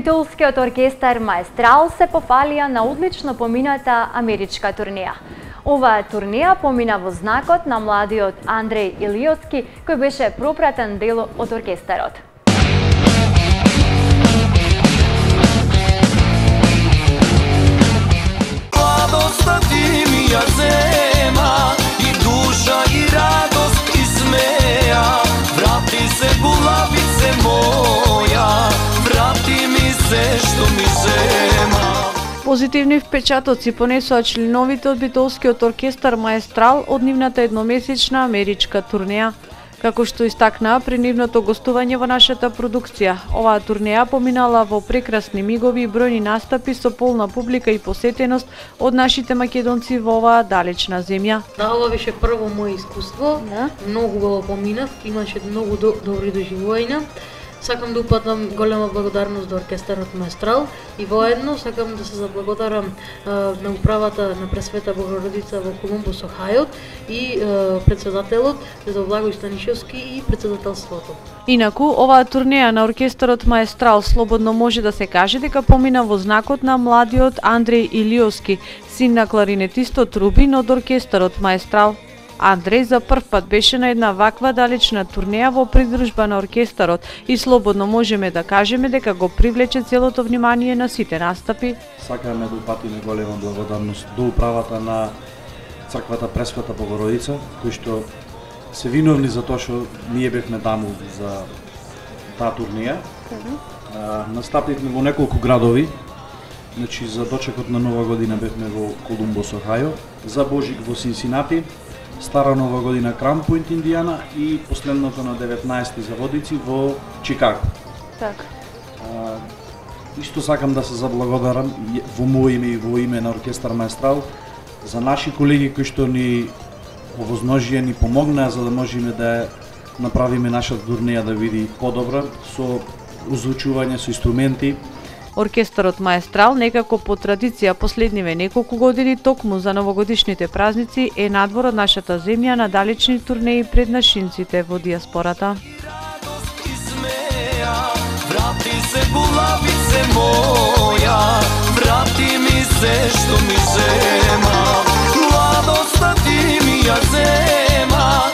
Битолскиот оркестар Маестрал се пофалија на одлично помината америчка турнеја. Оваа турнеја помина во знакот на младиот Андреј Илиоски, кој беше пропратен дел од оркестарот. Младоста ти ми ја зема, и душа, и радост, и смеја. Врати се, булавице моја, врати ми се што ми зема. Позитивни впечатоци понесоа членовите од Битолскиот оркестар Маестрал од нивната едномесечна америчка турнеја. Како што истакнаа при нивното гостување во нашата продукција, оваа турнеја поминала во прекрасни мигови и бројни настапи со полна публика и посетеност од нашите македонци во оваа далечна земја. Да, ова беше прво моје искуство, многу го поминав, имаше многу добри доживувања. Сакам да упатам голема благодарност до оркестарот Маестрал и воедно сакам да се заблагодарам на управата на Пресвета Богородица во Колумбус, Охајо и председателот за Благој Станишевски и председателството. Инаку, оваа турнеја на оркестарот Маестрал слободно може да се каже дека помина во знакот на младиот Андреј Илиоски, син на кларинетистот Рубин од оркестарот Маестрал. Андреј за прв пат беше на една ваква далечна турнеја во придружба на оркестарот и слободно можеме да кажеме дека го привлече целото внимание на сите настапи. Сакаме да упатиме голема благодарност до управата на Црквата Пресвета Богородица, кои што се виновни за тоа што ние бевме таму за таа турнеја. Настапивме во неколку градови. Значи, за дочекот на Нова година бевме во Колумбус, Охајо, за Божик во Синсинати, Стара Нова година Крам Поинт, Индијана и последното на 19 за Водици во Чикаго. Така. Исто сакам да се заблагодарам во моје име и во име на оркестар Маестрал за наши колеги кои што ни овозножија, ни помогнаа за да можеме да направиме нашата турнеја да види подобра со озвучување со инструменти. Оркестарот Маестрал некако по традиција последниве неколку години токму за новогодишните празници е надвор од нашата земја на далечни турнеи пред нашинците во диаспората. Врати се, булавице моја, врати ми се што ми зема. Младоста ти ми ја зема,